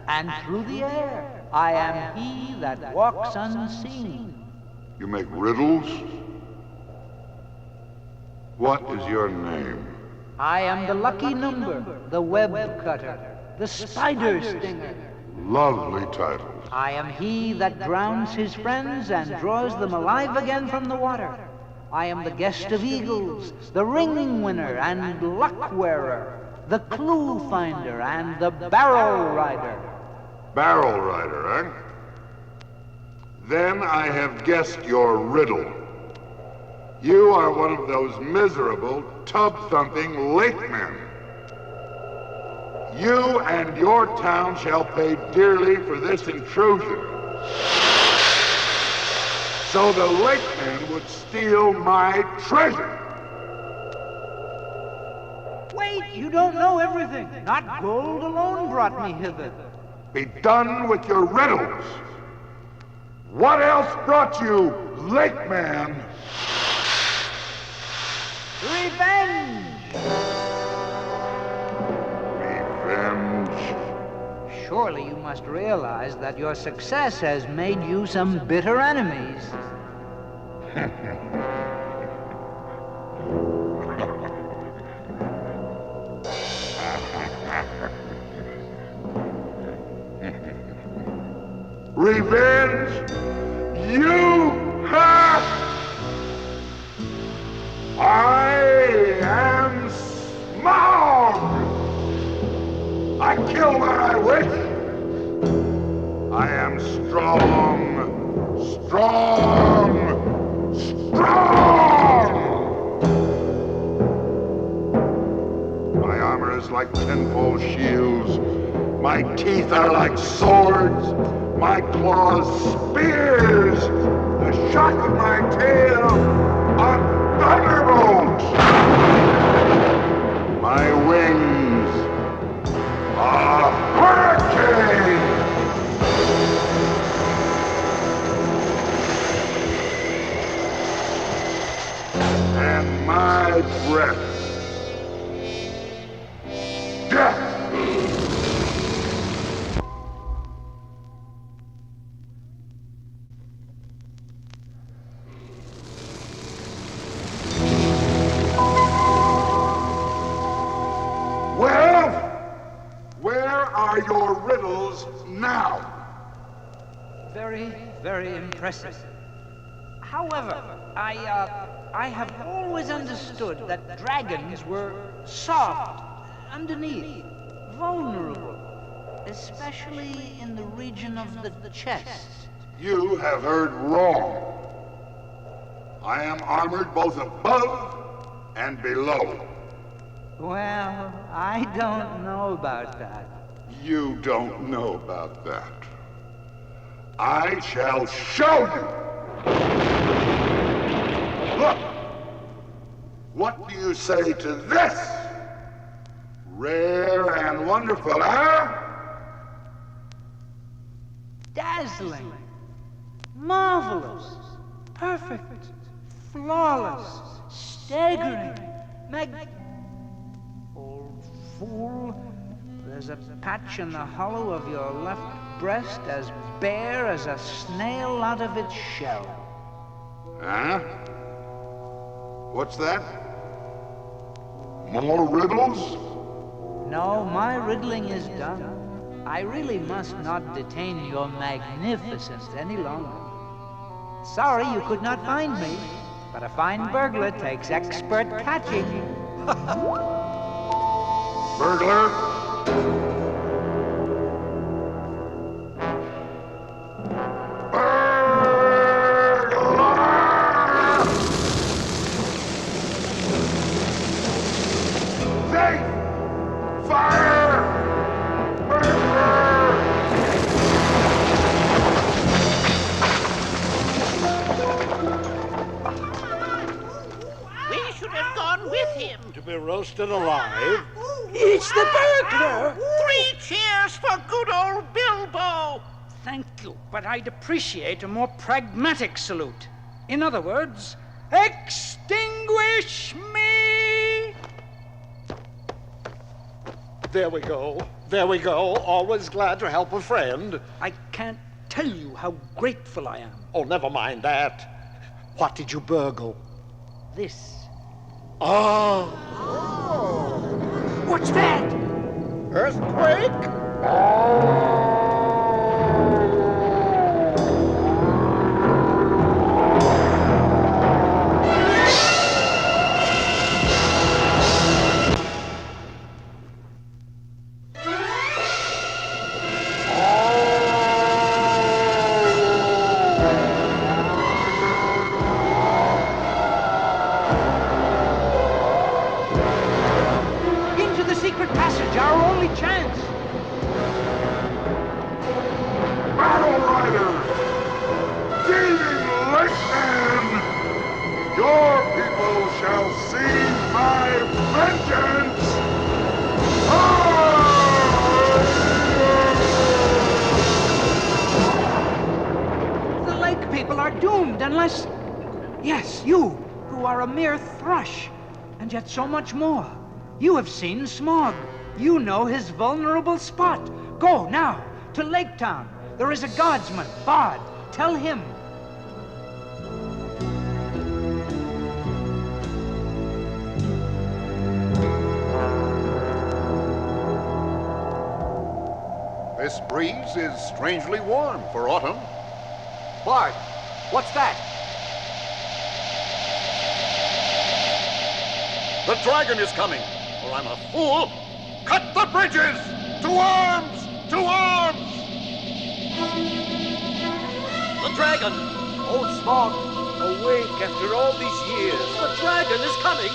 and through the air I am he that walks unseen. You make riddles? What is your name? I am the lucky number, the web cutter, the spider stinger. Lovely title. I am he that drowns his friends and draws them alive again from the water. I am the guest of eagles, the ring winner and luck wearer, the clue finder and the barrel rider. Barrel rider, eh? Then I have guessed your riddle. You are one of those miserable, tub-thumping lake men. You and your town shall pay dearly for this intrusion. So the lakemen would steal my treasure. Wait, you don't know everything. Not gold alone brought me hither. Be done with your riddles. What else brought you, lake man? Revenge! Revenge? Surely you must realize that your success has made you some bitter enemies. Revenge? You have! I am Smaug! I kill where I wish. I am strong, strong, strong! My armor is like tenfold shields. My teeth are like swords. My claws spears. The shock of my tail a thunderbolt. My wings a hurricane. And my breath death. Your riddles now. Very, very impressive. However, I have always understood that dragons were soft, underneath, vulnerable, especially in the region of the chest. You have heard wrong. I am armored both above and below. Well, I don't know about that. You don't know about that. I shall show you. Look. What do you say to this? Rare and wonderful, eh? Dazzling. Marvelous. Perfect. Flawless. Staggering. Old fool. There's a patch in the hollow of your left breast as bare as a snail out of its shell. Huh? What's that? More riddles? No, my riddling is done. I really must not detain your magnificence any longer. Sorry you could not find me, but a fine burglar takes expert catching. Burglar? Roasted alive. It's the burglar! 3 cheers for good old Bilbo! thank you, but I'd appreciate a more pragmatic salute. In other words, extinguish me! There we go. There we go. Always glad to help a friend. I can't tell you how grateful I am. Oh, never mind that. What did you burgle? This. Oh. What's that? Earthquake? Into the secret passage, our only chance. Battle Riders! Gaining Lakeland! Your people shall see my vengeance! The lake people are doomed unless... Yes, you, who are a mere thrush, and yet so much more. You have seen Smog. You know his vulnerable spot. Go now to Lake Town. There is a guardsman, Bard. Tell him. This breeze is strangely warm for autumn. Bard, what's that? The dragon is coming, or I'm a fool. Cut the bridges! To arms! To arms! The dragon! Old Smog, awake after all these years. The dragon is coming!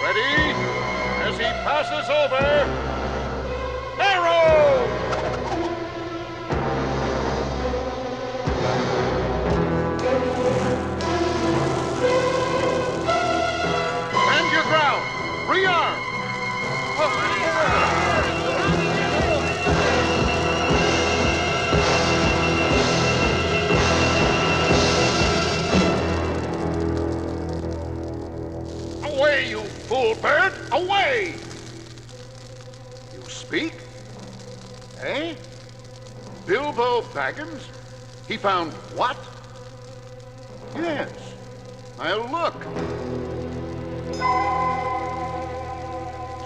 Ready? As he passes over, arrow! Stand your ground! Rearm! Away, you fool bird! Away! You speak? Eh? Bilbo Baggins? He found what? Yes. I'll look.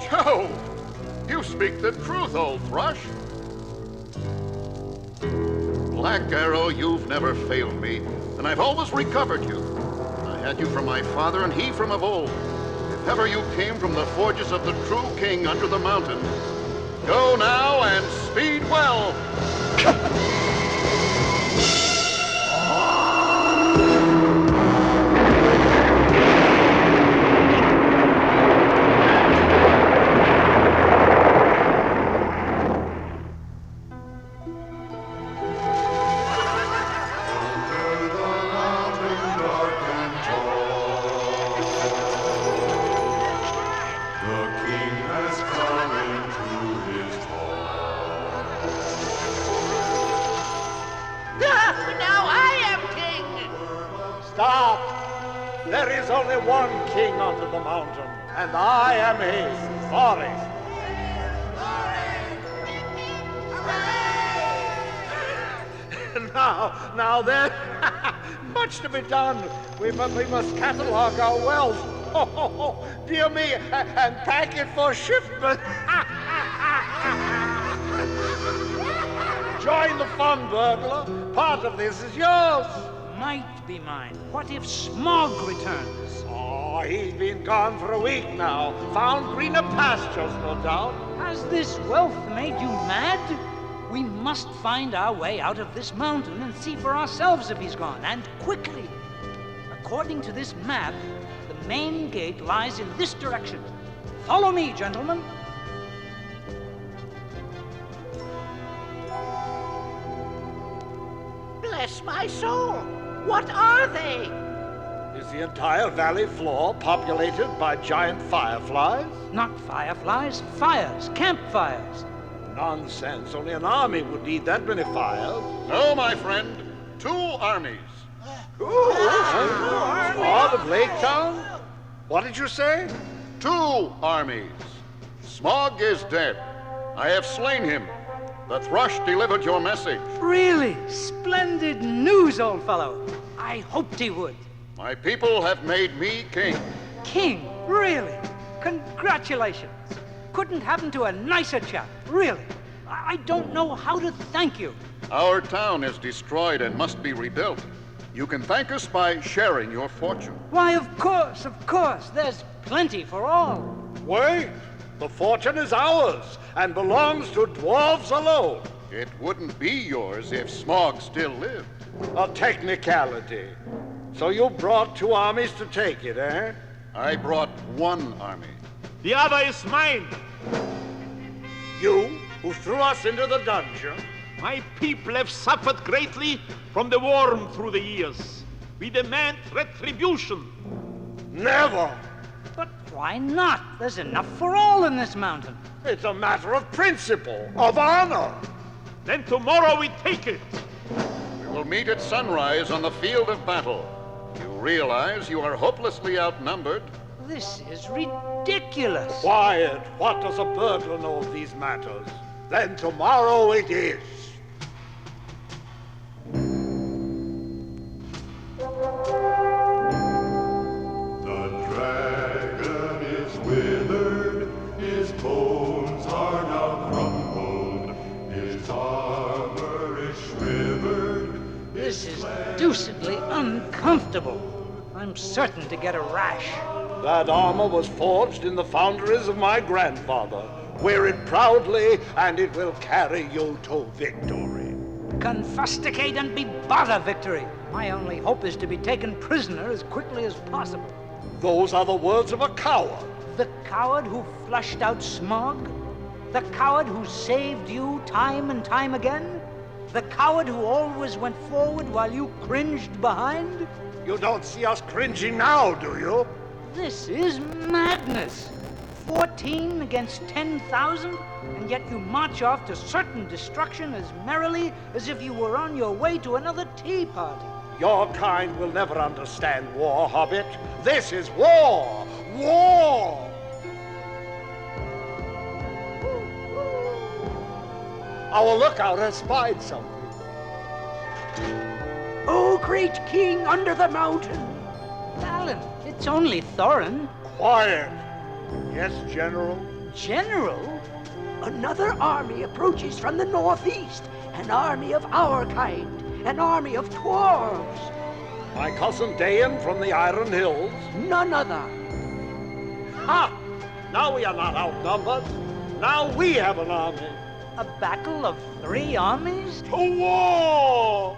Joe! You speak the truth, old thrush. Black Arrow, you've never failed me, and I've always recovered you. I had you from my father and he from of old. If ever you came from the forges of the true king under the mountain, go now and speed well. Now I am king! Stop! There is only one king under the mountain, and I am his. Sorry. Now there's much to be done. We must catalog our wealth. Oh, dear me, and pack it for shipment. Join the fun, burglar. Part of this is yours. Might be mine. What if Smog returns? Oh, he's been gone for a week now. Found greener pastures, no doubt. Has this wealth made you mad? We must find our way out of this mountain and see for ourselves if he's gone, and quickly. According to this map, the main gate lies in this direction. Follow me, gentlemen. Bless my soul! What are they? Is the entire valley floor populated by giant fireflies? Not fireflies, fires, campfires. Nonsense. Only an army would need that many fires. No, my friend. 2 armies. Smog of Lake Town? What did you say? 2 armies. Smog is dead. I have slain him. The thrush delivered your message. Really? Splendid news, old fellow. I hoped he would. My people have made me king. King? Really? Congratulations. Couldn't happen to a nicer chap, really. I don't know how to thank you. Our town is destroyed and must be rebuilt. You can thank us by sharing your fortune. Why, of course. There's plenty for all. Wait. The fortune is ours and belongs to dwarves alone. It wouldn't be yours if Smog still lived. A technicality. So you brought 2 armies to take it, eh? I brought 1 army. The other is mine. You, who threw us into the dungeon? My people have suffered greatly from the worm through the years. We demand retribution. Never! But why not? There's enough for all in this mountain. It's a matter of principle, of honor. Then tomorrow we take it. We will meet at sunrise on the field of battle. You realize you are hopelessly outnumbered? This is ridiculous. Quiet. What does a burglar know of these matters? Then tomorrow it is. The dragon is withered, his bones are now crumbled, his armor is shivered. This is deucedly uncomfortable. I'm certain to get a rash. That armor was forged in the foundries of my grandfather. Wear it proudly, and it will carry you to victory. Confusticate and be bother, victory. My only hope is to be taken prisoner as quickly as possible. Those are the words of a coward. The coward who flushed out Smog? The coward who saved you time and time again? The coward who always went forward while you cringed behind? You don't see us cringing now, do you? This is madness. 14 against 10,000, and yet you march off to certain destruction as merrily as if you were on your way to another tea party. Your kind will never understand war, Hobbit. This is war! War! Our lookout has spied something. Oh, great king under the mountain! Alan, it's only Thorin. Quiet. Yes, General? General? Another army approaches from the northeast. An army of our kind. An army of dwarves. My cousin Dayan from the Iron Hills? None other. Ha! Now we are not outnumbered. Now we have an army. A battle of 3 armies? To war!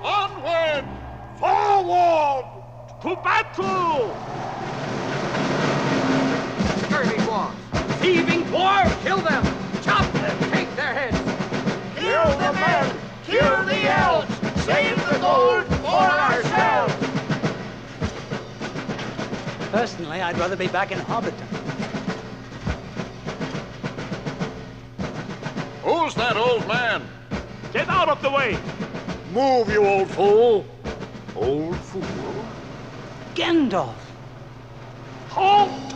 Onward! Forward! To battle! Scurvy dwarves! Thieving dwarves! Kill them! Chop them! Take their heads! Kill the men! Kill the elves! Save the gold for ourselves! Personally, I'd rather be back in Hobbit. Who's that old man? Get out of the way! Move, you old fool! Old fool? Gandalf! Halt!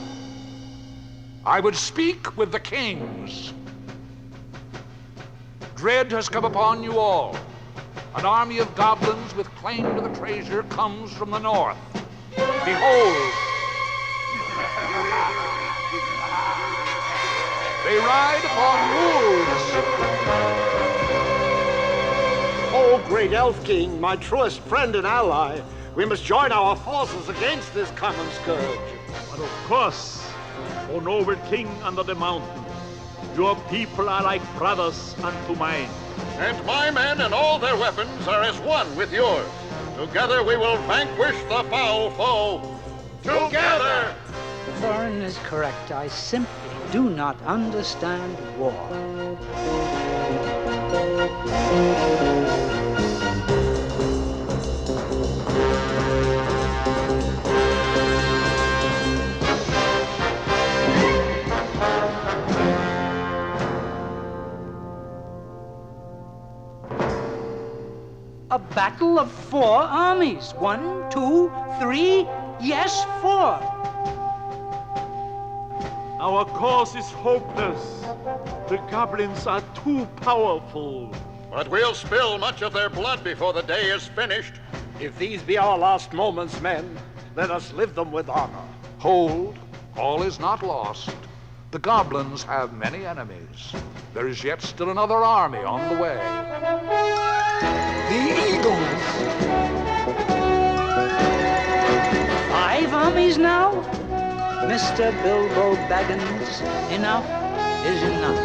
I would speak with the kings. Dread has come upon you all. An army of goblins with claim to the treasure comes from the north. Behold! They ride upon wolves. Oh, great Elf King, my truest friend and ally, we must join our forces against this common scourge. But of course, O noble king under the mountain, your people are like brothers unto mine. And my men and all their weapons are as one with yours. Together we will vanquish the foul foe. Together! Thorin is correct. I simply do not understand war. A battle of 4 armies. 1, 2, 3, yes, 4. Our cause is hopeless. The goblins are too powerful. But we'll spill much of their blood before the day is finished. If these be our last moments, men, let us live them with honor. Hold, all is not lost. The goblins have many enemies. There is yet still another army on the way. The Eagles! 5 armies now? Mr. Bilbo Baggins, enough is enough.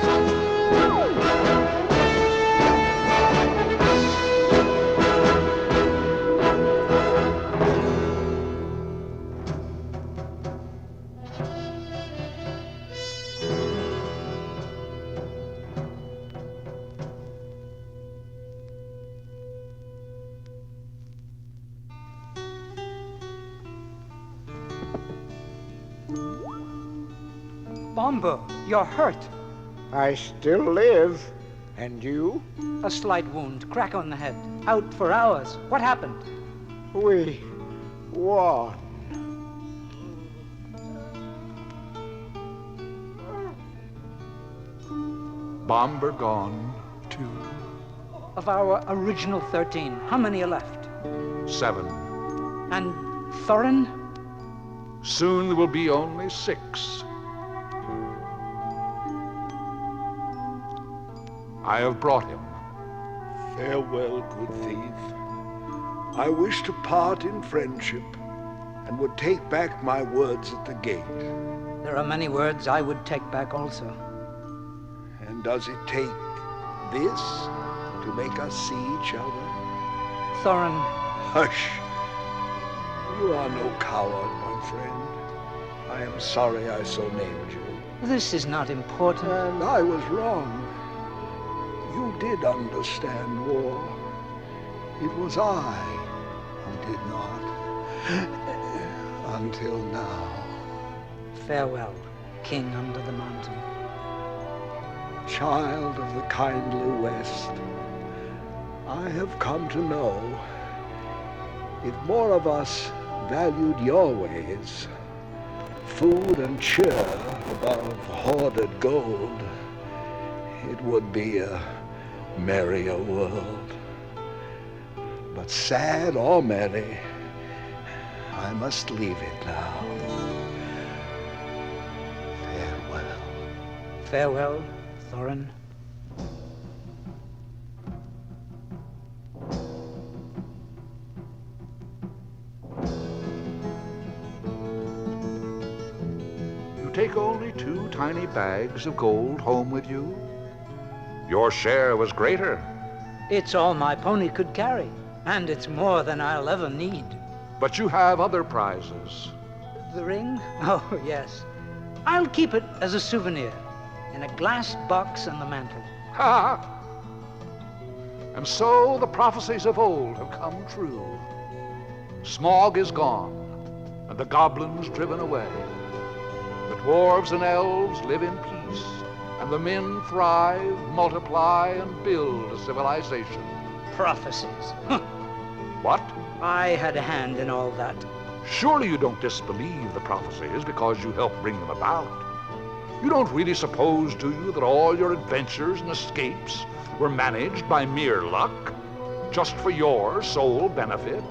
Bombo, you're hurt. I still live. And you? A slight wound, crack on the head. Out for hours. What happened? We won. Bomber gone, too. Of our original 13, how many are left? 7. And Thorin? Soon there will be only 6. I have brought him. Farewell, good thief. I wish to part in friendship, and would take back my words at the gate. There are many words I would take back also. And does it take this to make us see each other? Thorin. Hush. You are no coward, my friend. I am sorry I so named you. This is not important. And I was wrong. You did understand war. It was I who did not. Until now. Farewell, King under the mountain. Child of the kindly West, I have come to know if more of us valued your ways, food and cheer above hoarded gold, it would be a merrier world. But sad or merry, I must leave it now. Farewell. Farewell, Thorin. You take only 2 tiny bags of gold home with you? Your share was greater. It's all my pony could carry, and it's more than I'll ever need. But you have other prizes. The ring? Oh, yes. I'll keep it as a souvenir, in a glass box on the mantel. Ha! And so the prophecies of old have come true. Smog is gone, and the goblins driven away. The dwarves and elves live in peace, and the men thrive, multiply, and build a civilization. Prophecies. What? I had a hand in all that. Surely you don't disbelieve the prophecies because you helped bring them about. You don't really suppose, do you, that all your adventures and escapes were managed by mere luck, just for your sole benefit?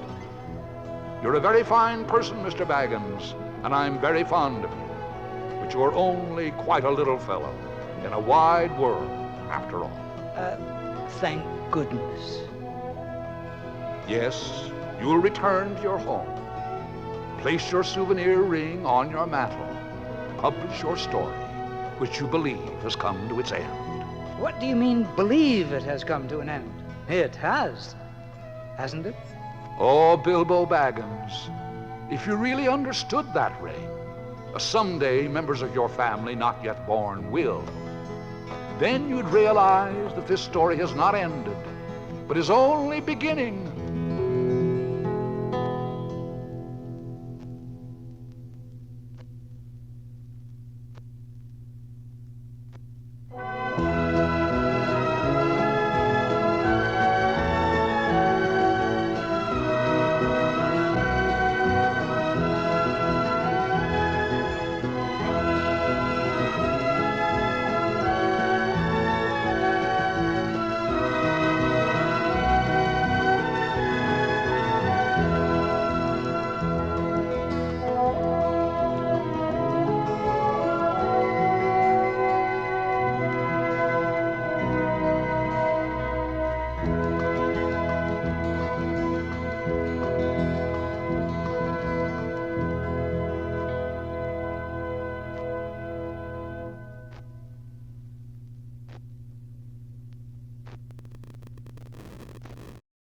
You're a very fine person, Mr. Baggins, and I'm very fond of you. But you're only quite a little fellow in a wide world, after all. Thank goodness. Yes, you'll return to your home. Place your souvenir ring on your mantle. Publish your story, which you believe has come to its end. What do you mean, believe it has come to an end? It has, hasn't it? Oh, Bilbo Baggins, if you really understood that ring, Someday, members of your family not yet born will. Then you'd realize that this story has not ended, but is only beginning.